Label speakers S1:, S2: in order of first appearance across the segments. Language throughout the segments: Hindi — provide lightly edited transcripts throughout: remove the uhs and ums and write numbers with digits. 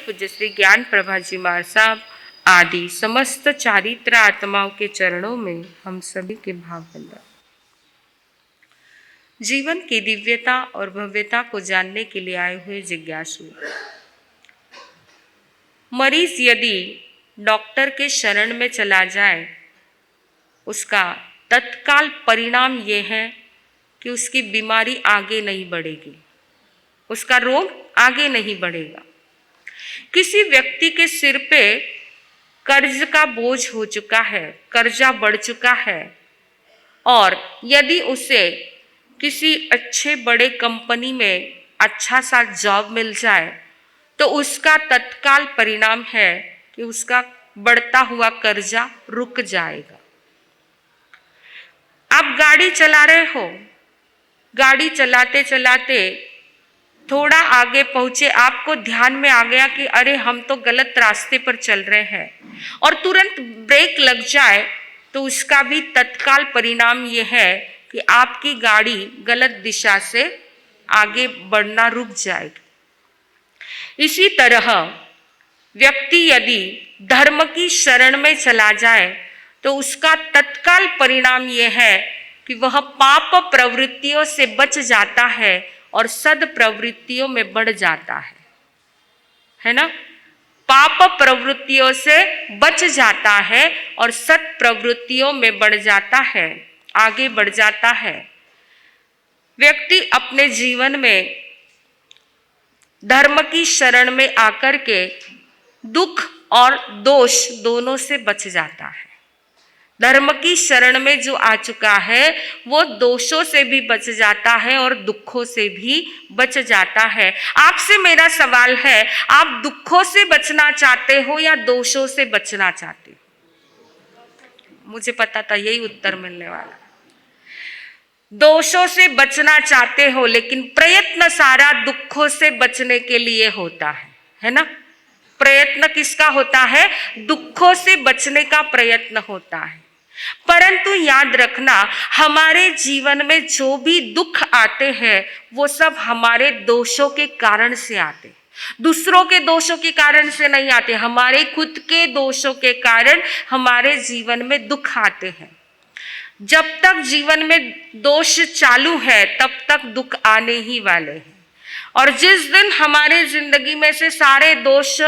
S1: पूज्य श्री ज्ञान प्रभा जी महाराज साहब आदि समस्त चारित्र आत्माओं के चरणों में हम सभी के भाव बंधन। जीवन की दिव्यता और भव्यता को जानने के लिए आए हुए जिज्ञासु, मरीज यदि डॉक्टर के शरण में चला जाए, उसका तत्काल परिणाम यह है कि उसकी बीमारी आगे नहीं बढ़ेगी, उसका रोग आगे नहीं बढ़ेगा। किसी व्यक्ति के सिर पे कर्ज का बोझ हो चुका है, कर्जा बढ़ चुका है, और यदि उसे किसी अच्छे बड़े कंपनी में अच्छा सा जॉब मिल जाए तो उसका तत्काल परिणाम है कि उसका बढ़ता हुआ कर्जा रुक जाएगा। आप गाड़ी चला रहे हो, गाड़ी चलाते चलाते थोड़ा आगे पहुंचे, आपको ध्यान में आ गया कि अरे हम तो गलत रास्ते पर चल रहे हैं, और तुरंत ब्रेक लग जाए तो उसका भी तत्काल परिणाम यह है कि आपकी गाड़ी गलत दिशा से आगे बढ़ना रुक जाएगी। इसी तरह व्यक्ति यदि धर्म की शरण में चला जाए तो उसका तत्काल परिणाम यह है कि वह पाप प्रवृत्तियों से बच जाता है और सद प्रवृत्तियों में बढ़ जाता है ना। पाप प्रवृत्तियों से बच जाता है और सत प्रवृत्तियों में बढ़ जाता है, आगे बढ़ जाता है। व्यक्ति अपने जीवन में धर्म की शरण में आकर के दुख और दोष दोनों से बच जाता है। धर्म की शरण में जो आ चुका है वो दोषों से भी बच जाता है और दुखों से भी बच जाता है। आपसे मेरा सवाल है, आप दुखों से बचना चाहते हो या दोषों से बचना चाहते हो? मुझे पता था यही उत्तर मिलने वाला। दोषों से बचना चाहते हो, लेकिन प्रयत्न सारा दुखों से बचने के लिए होता है ना। प्रयत्न किसका होता है? दुखों से बचने का प्रयत्न होता है। परंतु याद रखना, हमारे जीवन में जो भी दुख आते हैं वो सब हमारे दोषों के कारण से आते, दूसरों के दोषों के कारण से नहीं आते। हमारे खुद के दोषों के कारण हमारे जीवन में दुख आते हैं। जब तक जीवन में दोष चालू है तब तक दुख आने ही वाले हैं, और जिस दिन हमारे जिंदगी में से सारे दोष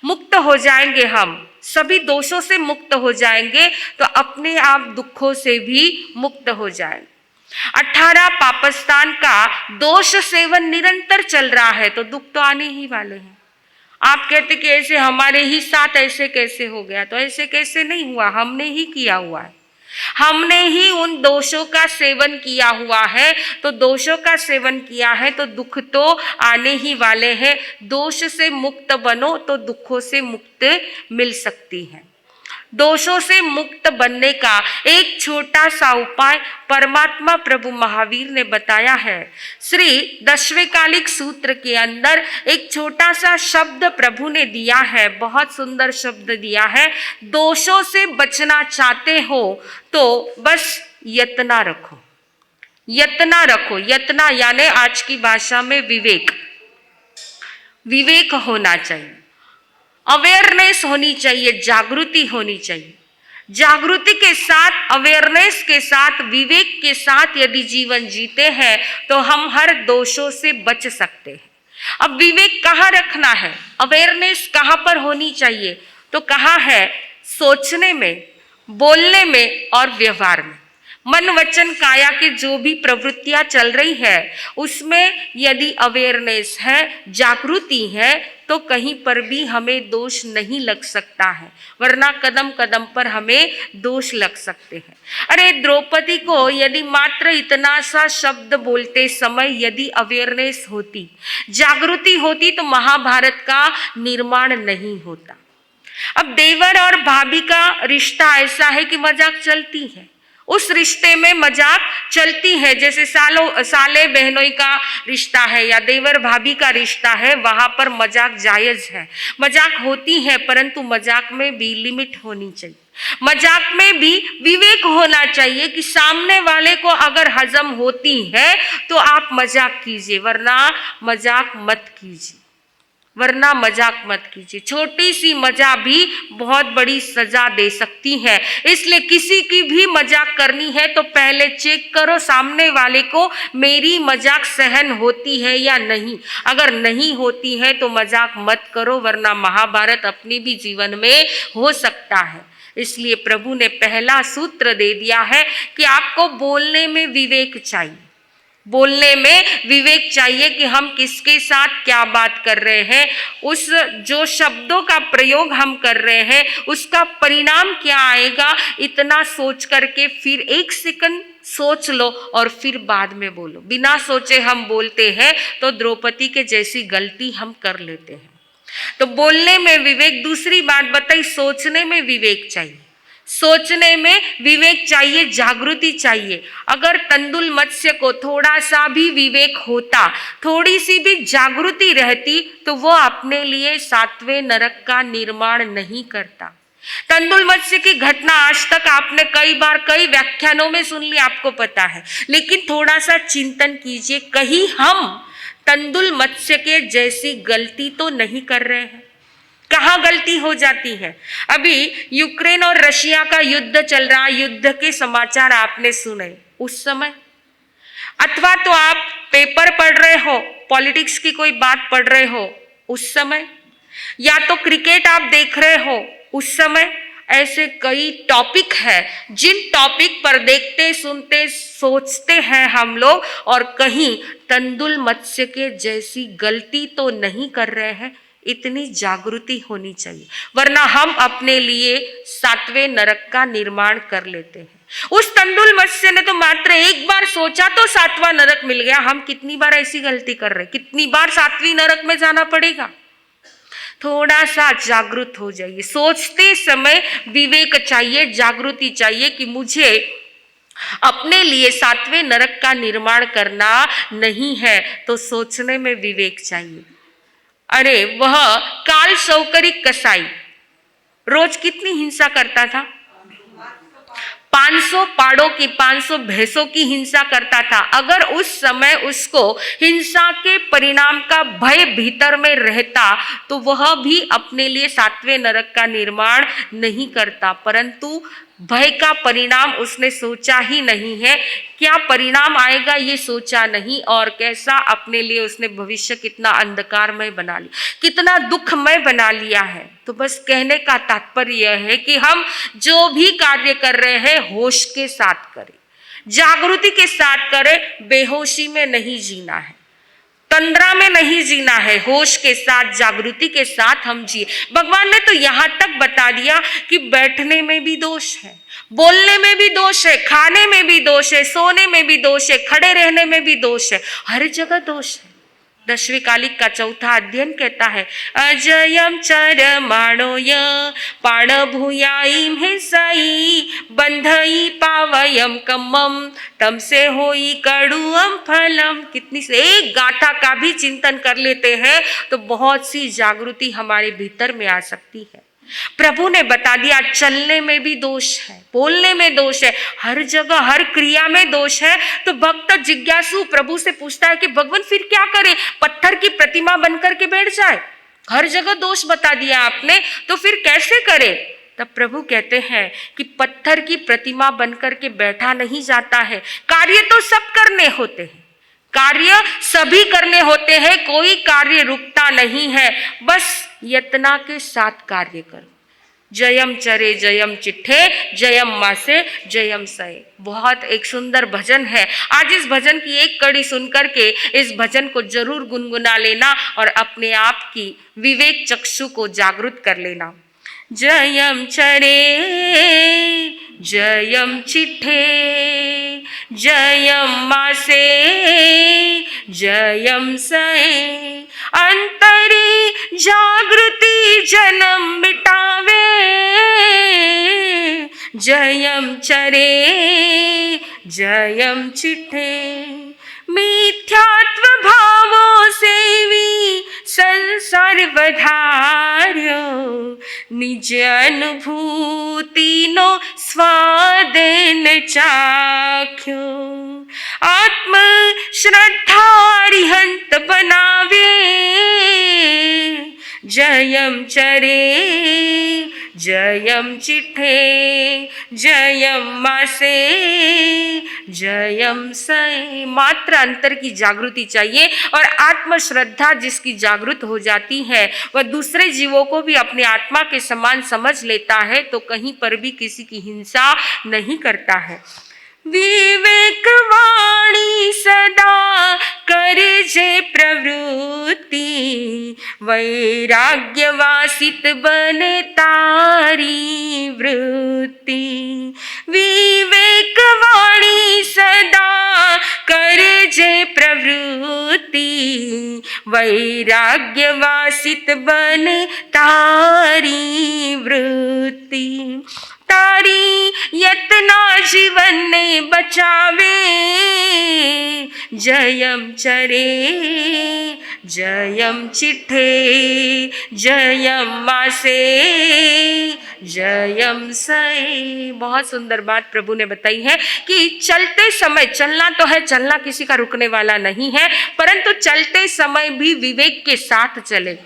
S1: मुक्त हो जाएंगे, हम सभी दोषों से मुक्त हो जाएंगे, तो अपने आप दुखों से भी मुक्त हो जाएंगे। 18 पापस्थान का दोष सेवन निरंतर चल रहा है तो दुख तो आने ही वाले हैं। आप कहते कि ऐसे हमारे ही साथ ऐसे कैसे हो गया, तो ऐसे कैसे नहीं हुआ, हमने ही किया हुआ है, हमने ही उन दोषों का सेवन किया हुआ है। तो दोषों का सेवन किया है तो दुख तो आने ही वाले हैं। दोष से मुक्त बनो तो दुखों से मुक्ति मिल सकती है। दोषों से मुक्त बनने का एक छोटा सा उपाय परमात्मा प्रभु महावीर ने बताया है। श्री दशवेकालिक सूत्र के अंदर एक छोटा सा शब्द प्रभु ने दिया है, बहुत सुंदर शब्द दिया है। दोषों से बचना चाहते हो तो बस यत्ना रखो, यत्ना रखो। यत्ना यानी आज की भाषा में विवेक, विवेक होना चाहिए, अवेयरनेस होनी चाहिए, जागृति होनी चाहिए। जागृति के साथ, अवेयरनेस के साथ, विवेक के साथ यदि जीवन जीते हैं तो हम हर दोषों से बच सकते हैं। अब विवेक कहाँ रखना है, अवेयरनेस कहाँ पर होनी चाहिए, तो कहाँ है? सोचने में, बोलने में और व्यवहार में। मन वचन काया की जो भी प्रवृत्तियां चल रही है उसमें यदि अवेयरनेस है, जागृति है, तो कहीं पर भी हमें दोष नहीं लग सकता है, वरना कदम कदम पर हमें दोष लग सकते हैं। अरे द्रौपदी को यदि मात्र इतना सा शब्द बोलते समय यदि अवेयरनेस होती, जागृति होती, तो महाभारत का निर्माण नहीं होता। अब देवर और भाभी का रिश्ता ऐसा है कि मजाक चलती है, उस रिश्ते में मजाक चलती है। जैसे साले बहनोई का रिश्ता है या देवर भाभी का रिश्ता है, वहां पर मजाक जायज है, मजाक होती है, परंतु मजाक में भी लिमिट होनी चाहिए। मजाक में भी विवेक होना चाहिए कि सामने वाले को अगर हजम होती है तो आप मजाक कीजिए, वरना मजाक मत कीजिए, वरना मजाक मत कीजिए। छोटी सी मजा भी बहुत बड़ी सजा दे सकती है। इसलिए किसी की भी मजाक करनी है तो पहले चेक करो सामने वाले को मेरी मजाक सहन होती है या नहीं। अगर नहीं होती है तो मजाक मत करो, वरना महाभारत अपने भी जीवन में हो सकता है। इसलिए प्रभु ने पहला सूत्र दे दिया है कि आपको बोलने में विवेक चाहिए। बोलने में विवेक चाहिए कि हम किसके साथ क्या बात कर रहे हैं, उस जो शब्दों का प्रयोग हम कर रहे हैं उसका परिणाम क्या आएगा, इतना सोच करके फिर एक सेकंड सोच लो और फिर बाद में बोलो। बिना सोचे हम बोलते हैं तो द्रौपदी के जैसी गलती हम कर लेते हैं। तो बोलने में विवेक। दूसरी बात बताई, सोचने में विवेक चाहिए। सोचने में विवेक चाहिए, जागृति चाहिए। अगर तंदुल मत्स्य को थोड़ा सा भी विवेक होता, थोड़ी सी भी जागृति रहती, तो वो अपने लिए 7वें नरक का निर्माण नहीं करता। तंदुल मत्स्य की घटना आज तक आपने कई बार कई व्याख्यानों में सुन ली, आपको पता है। लेकिन थोड़ा सा चिंतन कीजिए, कहीं हम तंदुल मत्स्य के जैसी गलती तो नहीं कर रहे हैं। कहाँ गलती हो जाती है? अभी यूक्रेन और रशिया का युद्ध चल रहा, युद्ध के समाचार आपने सुने उस समय, अथवा तो आप पेपर पढ़ रहे हो, पॉलिटिक्स की कोई बात पढ़ रहे हो उस समय, या तो क्रिकेट आप देख रहे हो उस समय। ऐसे कई टॉपिक है जिन टॉपिक पर देखते सुनते सोचते हैं हम लोग, और कहीं तंदुल मत्स्य के जैसी गलती तो नहीं कर रहे हैं। इतनी जागृति होनी चाहिए, वरना हम अपने लिए 7वें नरक का निर्माण कर लेते हैं। उस तंदुल मत्स्य ने तो मात्र एक बार सोचा तो 7वां नरक मिल गया। हम कितनी बार ऐसी गलती कर रहे हैं, कितनी बार 7वीं नरक में जाना पड़ेगा। थोड़ा सा जागृत हो जाइए। सोचते समय विवेक चाहिए, जागृति चाहिए कि मुझे अपने लिए 7वें नरक का निर्माण करना नहीं है, तो सोचने में विवेक चाहिए। अरे वह काल शौकरी कसाई रोज कितनी हिंसा करता था? 500 पाड़ों की, 500 भैंसों की हिंसा करता था। अगर उस समय उसको हिंसा के परिणाम का भय भीतर में रहता तो वह भी अपने लिए 7वें नरक का निर्माण नहीं करता, परंतु भय का परिणाम उसने सोचा ही नहीं है। क्या परिणाम आएगा ये सोचा नहीं, और कैसा अपने लिए उसने भविष्य कितना अंधकारमय बना लिया, कितना दुखमय बना लिया है। तो बस कहने का तात्पर्य यह है कि हम जो भी कार्य कर रहे हैं होश के साथ करें, जागृति के साथ करें। बेहोशी में नहीं जीना है, तंद्रा में नहीं जीना है, होश के साथ जागृति के साथ हम जिए। भगवान ने तो यहाँ तक बता दिया कि बैठने में भी दोष है, बोलने में भी दोष है, खाने में भी दोष है, सोने में भी दोष है, खड़े रहने में भी दोष है, हर जगह दोष है। 10वीं कालिक का 4था अध्ययन कहता है, अजयम चरमाणोय पाणभूयाईम हिंसाई बंधई पावयम कम्मम तम से होई कड़ुअम फलम। कितनी से एक गाथा का भी चिंतन कर लेते हैं तो बहुत सी जागृति हमारे भीतर में आ सकती है। प्रभु ने बता दिया, चलने में भी दोष है, बोलने में दोष है, हर जगह हर क्रिया में दोष है। तो भक्त जिज्ञासु प्रभु से पूछता है कि भगवान फिर क्या करे, पत्थर की प्रतिमा बनकर के बैठ जाए? हर जगह दोष बता दिया आपने, तो फिर कैसे करे? तब प्रभु कहते हैं कि पत्थर की प्रतिमा बनकर के बैठा नहीं जाता है, कार्य तो सब करने होते हैं, कार्य सभी करने होते हैं, कोई कार्य रुकता नहीं है, बस यत्ना के साथ कार्य करो। जयम चरे जयम चिट्ठे जयम मासे जयम सये। बहुत एक सुंदर भजन है। आज इस भजन की एक कड़ी सुनकर के इस भजन को जरूर गुनगुना लेना और अपने आप की विवेक चक्षु को जागृत कर लेना। जयम चरे जयम चिट्ठे जयम मासे जयम सये। अंतरी जागृति जन्म मिटावे जयम चरे जयम चिट्ठे। मिथ्यात्व भावों सेवी संसार वधार्यो निज अनुभूति नो स्वादेन चाख्यो। आत्म श्रद्धा रिहंत बनावे जयं चरे जयं चिठे जयं मासे जयं सए। मात्र अंतर की जागृति चाहिए और आत्म श्रद्धा जिसकी जागृत हो जाती है वह दूसरे जीवों को भी अपनी आत्मा के समान समझ लेता है, तो कहीं पर भी किसी की हिंसा नहीं करता है। विवेक वाणी सदा करे जे प्रवृत्ति, वैराग्य वासित बने तारी वृत्ति। विवेक वाणी सदा करे जे प्रवृत्ति, वैराग्य वासित बने तारी वृत्ति। तारी यतना जीवन ने बचावे, जयं चरे जयं चिठे जयं मासे जयं सए। बहुत सुंदर बात प्रभु ने बताई है कि चलते समय, चलना तो है, चलना किसी का रुकने वाला नहीं है, परंतु चलते समय भी विवेक के साथ चले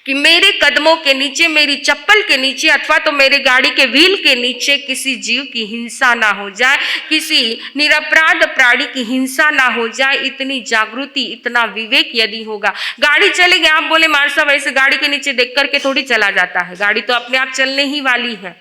S1: कि मेरे कदमों के नीचे, मेरी चप्पल के नीचे अथवा तो मेरे गाड़ी के व्हील के नीचे किसी जीव की हिंसा ना हो जाए, किसी निरपराध प्राणी की हिंसा ना हो जाए। इतनी जागृति, इतना विवेक यदि होगा, गाड़ी चलेगी, आप बोले मार साहब ऐसे गाड़ी के नीचे देख करके थोड़ी चला जाता है, गाड़ी तो अपने आप चलने ही वाली है,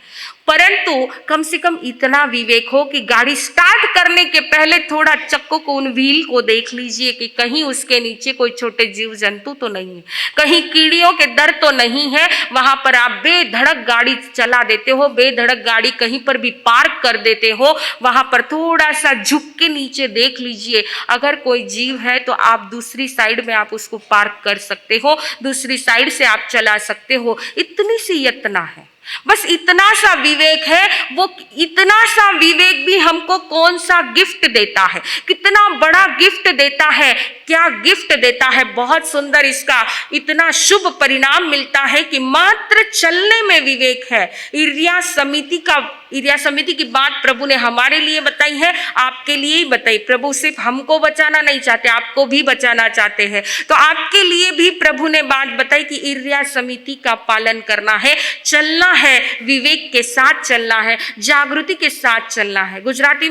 S1: परंतु कम से कम इतना विवेक हो कि गाड़ी स्टार्ट करने के पहले थोड़ा चक्कों को, उन व्हील को देख लीजिए कि कहीं उसके नीचे कोई छोटे जीव जंतु तो नहीं है, कहीं कीड़ियों के दर तो नहीं है। वहां पर आप बेधड़क गाड़ी चला देते हो, बेधड़क गाड़ी कहीं पर भी पार्क कर देते हो, वहां पर थोड़ा सा झुक के नीचे देख लीजिए, अगर कोई जीव है तो आप दूसरी साइड में आप उसको पार्क कर सकते हो, दूसरी साइड से आप चला सकते हो। इतनी सी यत्ना है, बस इतना सा विवेक है। वो इतना सा विवेक भी हमको कौन सा गिफ्ट देता है, कितना बड़ा गिफ्ट देता है, क्या गिफ्ट देता है। बहुत सुंदर इसका इतना शुभ परिणाम मिलता है कि मात्र चलने में विवेक है। इर्या समिति की बात प्रभु ने हमारे लिए बताई है, आपके लिए ही बताई। प्रभु सिर्फ हमको बचाना नहीं चाहते, आपको भी बचाना चाहते हैं, तो आपके लिए भी प्रभु ने बात बताई कि इर्या समिति का पालन करना है, चलना है, विवेक के साथ चलना है, जागृति के साथ चलना है। गुजराती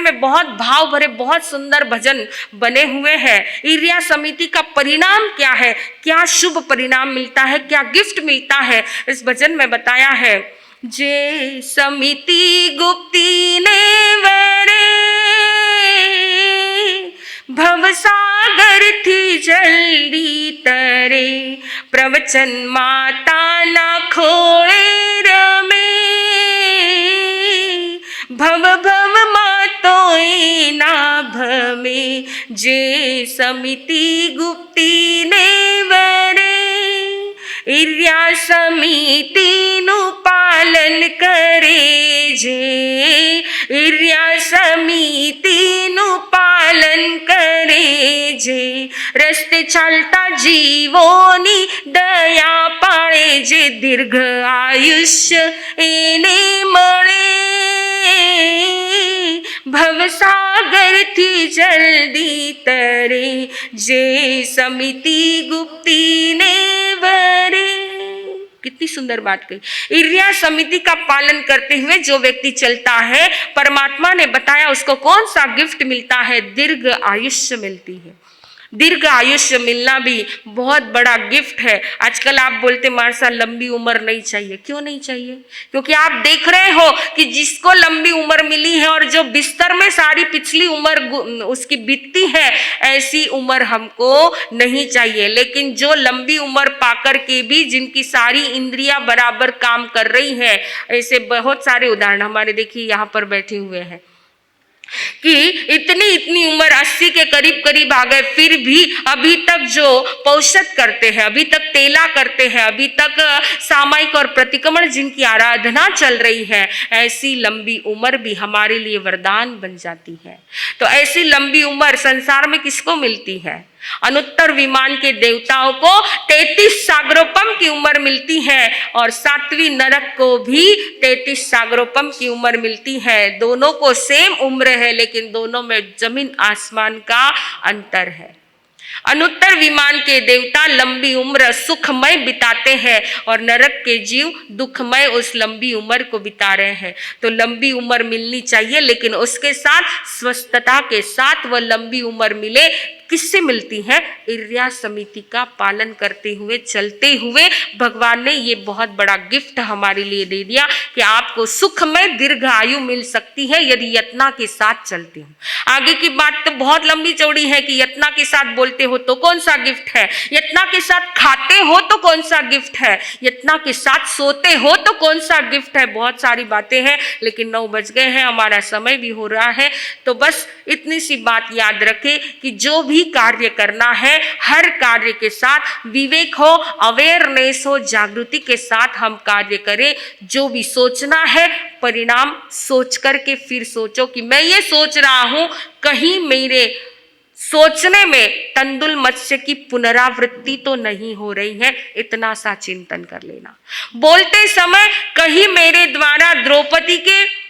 S1: में बहुत भाव भरे, बहुत सुंदर भजन बने हुए हैं। इर्या समिति का परिणाम क्या है, क्या शुभ परिणाम मिलता है, क्या गिफ्ट मिलता है, इस भजन में बताया है। जे समिति गुप्ती ने वरे, भवसागर थी जल्दी तरे, प्रवचन माता ना खोए रमे, भव भव मातोए ना भमे। जे समिति गुप्ती ने वरे, इर्या समिति नु पालन करे जे, इर्या समिति नु पालन करे जे। रस्ते चालता जीवोनी दया पाळे जे, दीर्घ आयुष्य एने मळे, भवसागर थी जल्दी तरे, जे समिति गुप्ती ने वरे। कितनी सुंदर बात कही। इर्या समिति का पालन करते हुए जो व्यक्ति चलता है, परमात्मा ने बताया उसको कौन सा गिफ्ट मिलता है, दीर्घ आयुष्य मिलती है। दीर्घ आयुष्य मिलना भी बहुत बड़ा गिफ्ट है। आजकल आप बोलते मार्शा लंबी उम्र नहीं चाहिए, क्यों नहीं चाहिए? क्योंकि आप देख रहे हो कि जिसको लंबी उम्र मिली है और जो बिस्तर में सारी पिछली उम्र उसकी बीतती है, ऐसी उम्र हमको नहीं चाहिए। लेकिन जो लंबी उम्र पाकर के भी जिनकी सारी इंद्रियां बराबर काम कर रही है, ऐसे बहुत सारे उदाहरण हमारे देखिए यहाँ पर बैठे हुए हैं कि इतनी उम्र 80 के करीब आ गए, फिर भी अभी तक जो पौषध करते हैं, अभी तक तेला करते हैं, अभी तक सामायिक और प्रतिक्रमण जिनकी आराधना चल रही है, ऐसी लंबी उम्र भी हमारे लिए वरदान बन जाती है। तो ऐसी लंबी उम्र संसार में किसको मिलती है? अनुत्तर विमान के देवताओं को 33 सागरोपम की उम्र मिलती है और 7वीं नरक को भी 33 सागरोपम की उम्र मिलती है। दोनों को सेम उम्र है, लेकिन दोनों में जमीन आसमान का अंतर है। अनुत्तर विमान के देवता लंबी उम्र सुखमय बिताते हैं और नरक के जीव दुखमय उस लंबी उम्र को बिता रहे हैं। तो लंबी उम्र मिलनी चाहिए, लेकिन उसके साथ स्वस्थता के साथ वह लंबी उम्र मिले। किससे मिलती है? इर्या समिति का पालन करते हुए, चलते हुए। भगवान ने ये बहुत बड़ा गिफ्ट हमारे लिए दे दिया कि आपको सुखमय दीर्घ आयु मिल सकती है यदि यत्ना के साथ चलते हो। आगे की बात तो बहुत लंबी चौड़ी है कि यत्ना के साथ बोलते हो तो कौन सा गिफ्ट है, यत्ना के साथ खाते हो तो कौन सा गिफ्ट है, यत्ना के साथ सोते हो तो कौन सा गिफ्ट है। बहुत सारी बातें हैं, लेकिन 9 बज गए हैं, हमारा समय भी हो रहा है। तो बस इतनी सी बात याद रखें कि जो भी कार्य करना है, हर कार्य के साथ विवेक हो, अवेयरनेस हो, जागृति के साथ हम कार्य करें। जो भी सोचना है, परिणाम सोच करके फिर सोचो कि मैं ये सोच रहा हूं, कहीं मेरे सोचने में तंदुल मत्स्य की पुनरावृत्ति तो नहीं हो रही है, इतना सा चिंतन कर लेना। बोलते समय कहीं मेरे द्वारा द्रौपदी के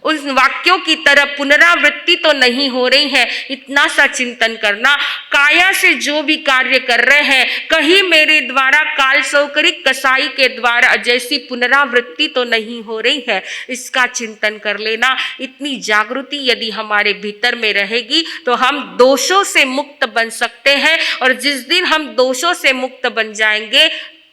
S1: उस वाक्यों की तरह पुनरावृत्ति तो नहीं हो रही है, इतना सा चिंतन करना। काया से जो भी कार्य कर रहे हैं, कहीं मेरे द्वारा काल सौकरिक कसाई के द्वारा जैसी पुनरावृत्ति तो नहीं हो रही है, इसका चिंतन कर लेना। इतनी जागृति यदि हमारे भीतर में रहेगी तो हम दोषों से मुक्त बन सकते हैं, और जिस दिन हम दोषों से मुक्त बन जाएंगे,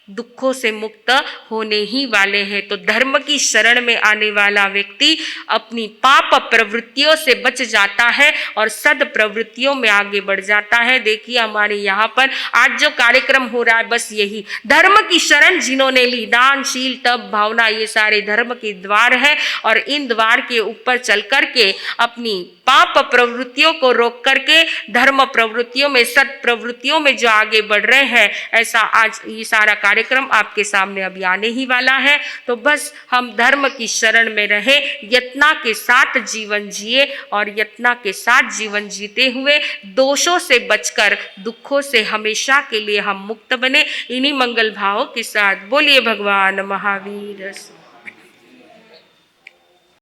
S1: दुखों से मुक्त होने ही वाले हैं। तो धर्म की शरण में आने वाला व्यक्ति अपनी पाप प्रवृत्तियों से बच जाता है और सद प्रवृत्तियों में आगे बढ़ जाता है। देखिए हमारे यहाँ पर आज जो कार्यक्रम हो रहा है, बस यही धर्म की शरण जिन्होंने ली, दान, शील, तप, भावना, ये सारे धर्म के द्वार है, और इन द्वार के ऊपर चल करके अपनी पाप प्रवृत्तियों को रोक करके धर्म प्रवृत्तियों में, सत प्रवृत्तियों में जो आगे बढ़ रहे हैं, ऐसा आज ये सारा कार्यक्रम आपके सामने अभी आने ही वाला है। तो बस हम धर्म की शरण में रहे, यत्ना के साथ जीवन जिए, और यत्ना के साथ जीवन जीते हुए दोषों से बचकर दुखों से हमेशा के लिए हम मुक्त बने। इन्हीं मंगल भावों के साथ बोलिए भगवान महावीर।